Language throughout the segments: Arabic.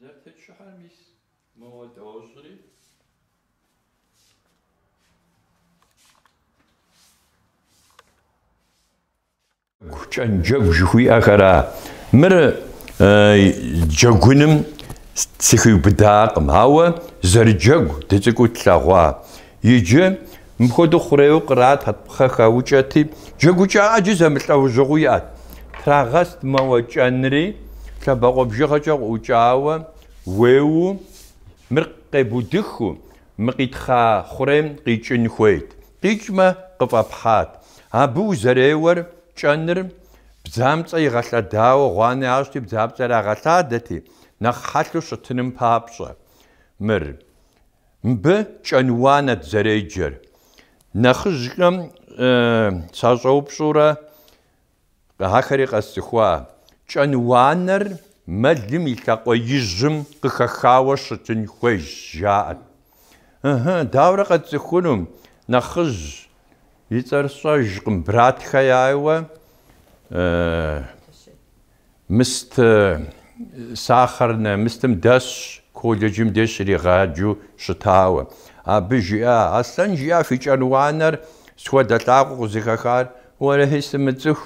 زرت شحال ميس مواد أوصري كان جوي أخرى مر جوجنم سخي بداقم هوا زرجو تجكو تلاغوا يجي مخدو خريو قرات خخاوجاتي جوجا عجز متلاو جويات تراغست موجانري تبغوا بجوجا وجاوا ويو مرقي بودخو مقيتخا خريم قيچن خويت قيچما قفابحات ابو زريور چانر بزامص يغلداو غواني اشتي بزامص راغلادتي نخحلو شتنم بابصه مر مب چنوانه زريجر نخجم سازوبصوره هاخري قسخوا چنوانر ملم يلقوا يجم قخخاو شتن خوج جاء داوره قسخونم نخج يترصج قمبرات خيايوه مست ساخرنا مستم داش كولجيم دشري غاجو شتاوه ابجيا اصلا جيا في جانوانر سودا تاقو زخخار ولا هيسمتخ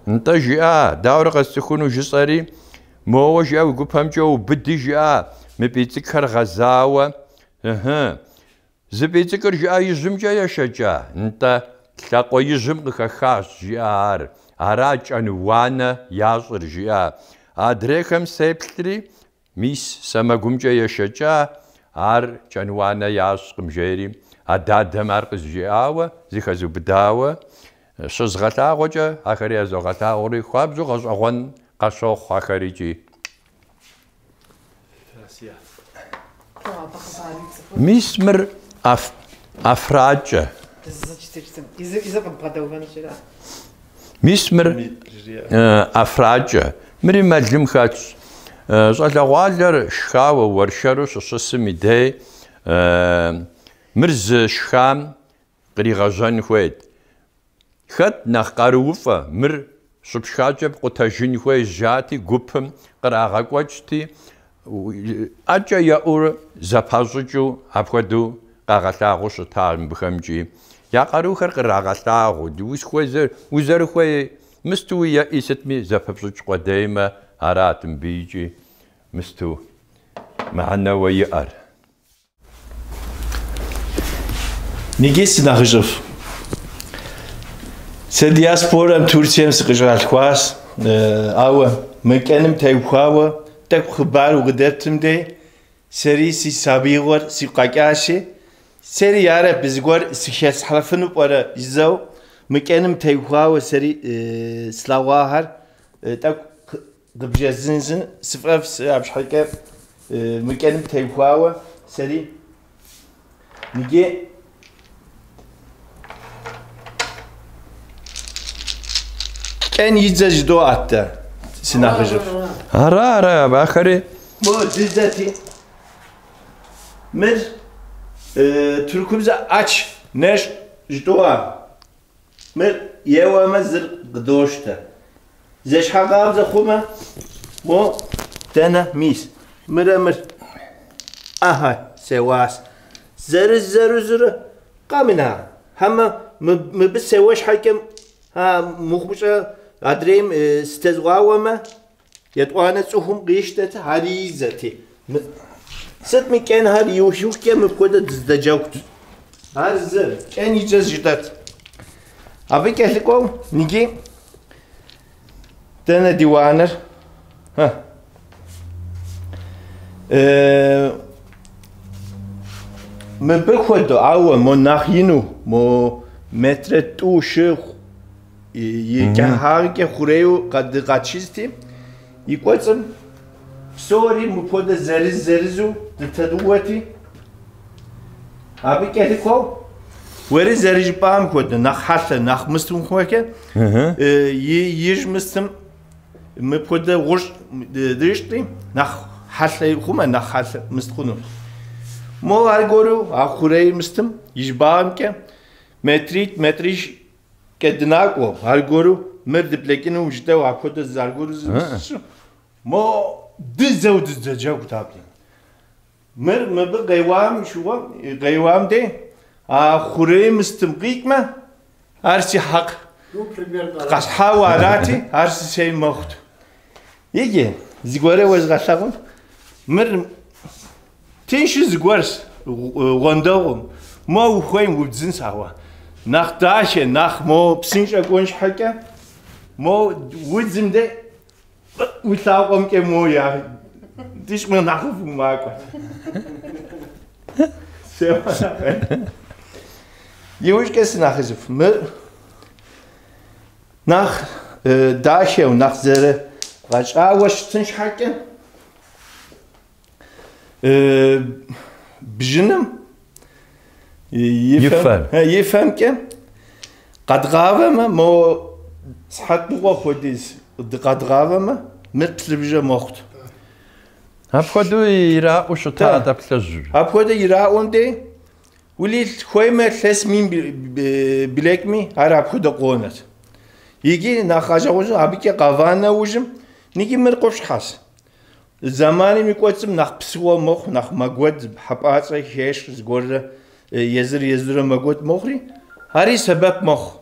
انت جيا داور قسخونو جصري مو جيا وقفمجو بدي جيا مبيتكر غزاوه زبيتكر جيا يزم جيا شجا انت تلاقو يزم قخخاش جيار اراج انوانا ياصر جيا ادريكم سيبتري ميس سماغومجا يشجا ار جانوانا ياسقم جيري ادادم ارقز جياوه زيخزو بداوه شزغتا غوجا اخري ازغتا اوري خوابزو غزغون قشو اخريجي ميس مر افراجه ميسمر افراجه مري ملم خاتش زالغوالر شخاوه ورشرو شسمي دي مرز شخام قريغاجان خويت خد نخقاروفه مر شبشاجب قتاجين خوي جاتي غوبم قراغاقوچتي اجا ياور زابازوجو ابخدو قاغلاغو شتام بخمجي يا قاروخر قراغلاغو دوس خوزر وزر خوي مستوي يا اسمي زفبزوج قديمه اراتم بيجي مستو معنا ويار نيجيس ناخجف سدياسبورم تورسيم سقجالخواس او مكانم تايخواو تك خبار وقدرتم دي سريسي سابيغور سيقاقاشي سري يارا بزغور سخيس حرفنو بورا يزاو مكانم تايخواو سري سلاواهر تك قبجازنزن سفرف ابش حكا مكانم تايخواو سري نيجي كان يزاج دو عتا سناخجف هرا باخري مو دزاتي مر تركوبزا اچ نش جدوا مر يوا مزر قدوشتا زش حقابزا خوما مو تانا ميس مر اها سواس زر قامنا هما مبسواش حكم ها مخبشا ادريم استزغاوما يتوانا صوهم قيشتت هاريزتي ست مكان هار يوشوك كم بكودة دزدجاوكت هار الزر كان يجاز جدات أبيك أهلكم نيجي تانا ديوانر ها مبكودة أو مو ناخينو مو مترتو شيخ يكهارك خوريو قد قاتشيستي يقولون سوري مبودا زرزو تتدوتي أبي كهلكو وري زرج بام كود نخ حل نخ مستم خوكه يج مستم مبودا غش درشتي نخ حل خوما نخ حل مستخونو مو هالجورو آخوري مستم يج بام كه متريش كدناكو هالجورو مرد بلكينو مجدا وعكود الزارجورو مو دزو دزجو تابلي مر مب قيوام شو قيوام دي خوري مستمقيك ما ارسي حق قاس حواراتي ارسي شيء مخت يجي زغوره وزغشاغون مر تيش زغورس غوندوم ما خوين وبزن ساوا nach dache nach mo psincha gonch haka mo wuzim de witawom ke mo ya dish mo nach fumaka Sehr Juisch gestern nach ist nach dache und nach zere racha was tsinch haka بجنم يفهم كم قد غاوما مو صحت بوا خديس قد غاوما مثل بجا مخت هبخدو يرا وشتا تبتلج هبخدو يرا وندي ولي خويما ثلاث مين بلاكمي هر هبخدو قونت يجي ناخاجا وجم هبيكي قافانا وجم نيجي مرقوش حاس زماني ميكوتسم ناخ بسوا مخ ناخ ماغود حباص هيش زغور يزر ماغود مخري هاري سبب مخ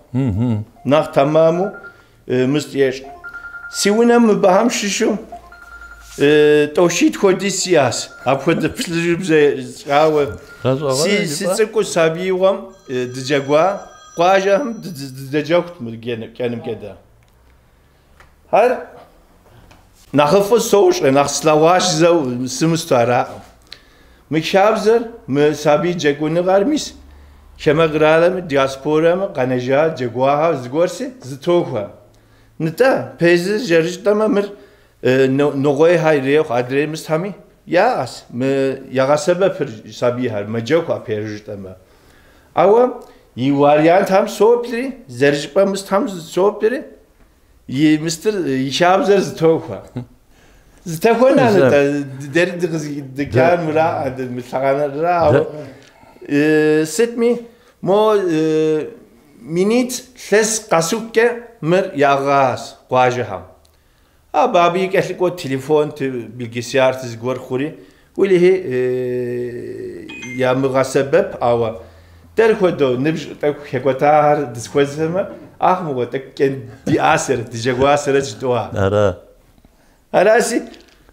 ناخ تمامو مستيش سيونا مبهم ششو توشيت خوديسياس ابخد بسلجب زي قاو سي سيتسكو سابيوم دجاغوا قاجهم دجاغت كانم كده هر نخف الصوش نخ سلاواش زو سمستارا مكشابزر مسابي جاكوني غارميس كما غرالم دياسبورا قنجا جاكواها زغورسي زتوخوا نتا بيز جرجتما مر نوغوي هاي ريخ ادري مستامي ياس م يغسبه سابي هر مجاكوا بيرجتما او يواريانت هم سوبلي زرجبا مستام سوبلي مستر يشابزر زتوخوا زتوخنا درد دكان مرا متلقانا را ستمي مو مينيت ثلاث قاسوكة مر ياغاس قواجها بابي كاتلكو تليفون بالجسيار تزغور خوري واللي هي يا مغسبب او تركودو نبج تكوتار دسكوزما مو تكن دي اسر دي جاغواسر جتوا أراسي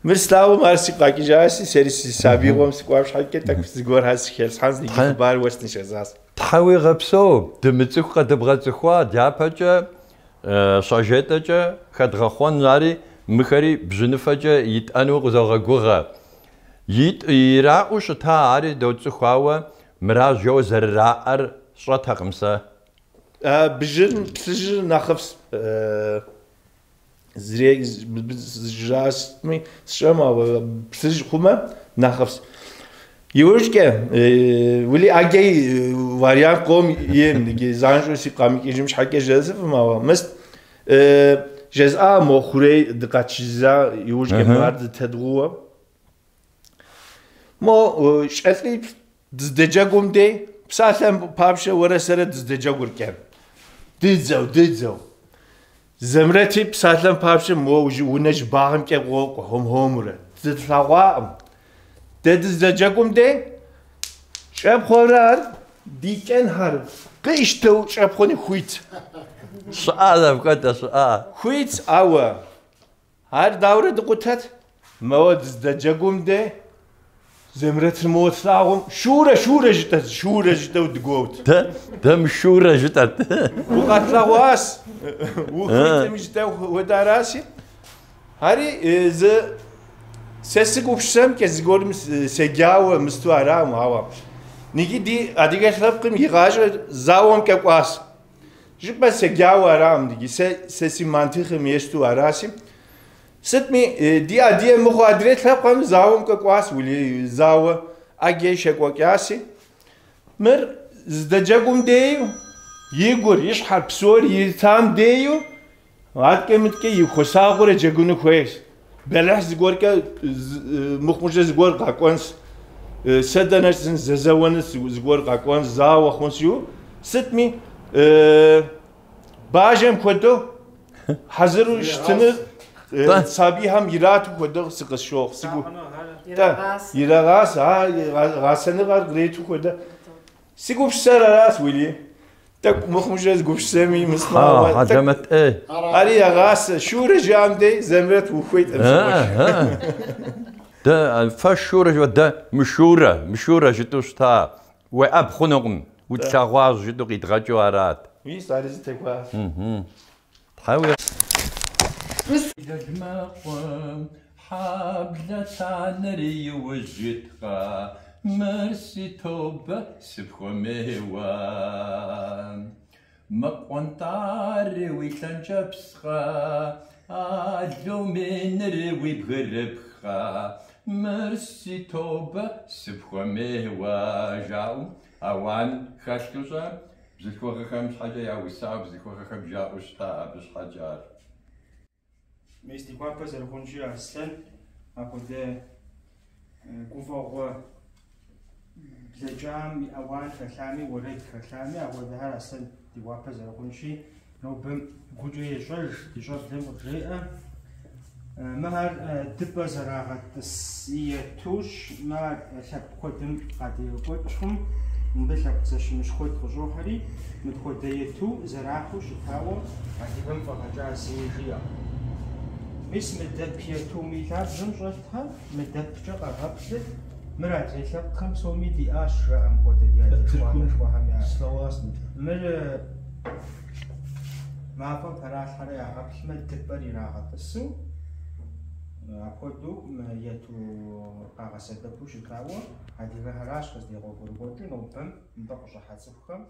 مرسلاو مارسي قاكي جاسي سيرسي سابيغوم سكواش حكي تك زغور هاس خيلس حاز دي بار وستن شزاس تحوي غبسو دمتسخ دبغتسخوا دياباجا شاجيتاجا خدغخون ناري مخري بجنفاجا يتانو غزاغغوغا يت يراقوش تا عاري دوتسخوا مراج جو زرار شرط خمسه بجن تجن نخفس زريق جاسمي شما بسج خما نخفس يورجك ولي اجي واريان قوم يم دي زانجو سي قامي يجمش حكي جازف ما مست جزاء مخوري دقاتشيزا يورجك مرد تدغوا مو شفلي دجاغوم دي بسالم بابشه ورا سره دجاغور كان ديزو زمرتي بسالم بابشه مو ونج باغم كي هم همره تطلعوا دجاغوم دي شاب خورار ديكن هر قيشتو شاب خوني خويت سؤال بقدر سؤال خويت او هر دوره دقوتت مو دجاغوم دي زمرت الموت لاهم شورة جتا ودقوت دم شورة جتا وقت لواس وخيت مجتا وداراسي هاري ز سسك وبشم كزغور سجاو مستوارا ماوا نيجي دي اديك لبقم يغاج زاوم كقواس جبا سجاو ارام دي سسي منطق ميستو اراسي ستمي دي مخو ادريت لبقم زاوم كقواس ولي زاو اجي شكوكياسي مر زدجاقوم ديو يغور يشحر بسور يتام ديو وعاد كمتكي يخساغور جاقونو كويس بلح زغوركا مخمش زغور قاقونس سدنش ززوانس زغور قاقونس زاو خونسيو ستمي باجم كودو حزرو شتنر صابيهم يراتو كده سقشوق سقو يراغاس غاسنغار غريتو كده سقو بسراس ويلي تك مخمجز قوش سامي مسمع هجمت ايه علي غاس شور جامدي زمرت وخويت ده فشورة ده مشورة جتوش تا وأب خنقن وتشاغواز جتو قيتغاجو عرات وي صار زتكواس تحاول دجماقم حبلة نري وجدها مرسي توبة سبخو ميوان مقوانتار ويتلان جبسخا أدلو من روي بغربخا مرسي توبة سبخو ميوا جاو أوان خاشتوزا بزيكوغا خمس حاجة ياوي ساعة بزيكوغا خم جاوش تا بش حاجار ميستي كوابا زرخونشي أحسن أكو ده كوفاغ بزجام أوان خلامي وريد خلامي أكو ده هر أحسن دي كوابا زرخونشي نو بم كوجو يجول يجول دم رئة مهر دبا زراعة السيتوش ما شاب قدم قدير قدشهم مبلغ تشمش خود خجوحري متخديتو زراعة شتاو عديهم فقجع سيجيا مش مدب بيتو ميلاد جمجتها مدب جقا غبلت مرات يشب 500 دي أشرا أم قد ديالي وهم يا سلواسن مر ما فهم فراش حريا غبل مدب بري راغب السو أكودو يتو قاغا سدبوش تاوا هادي غهراش قصدي غوغو نوبم مبقى حاسبكم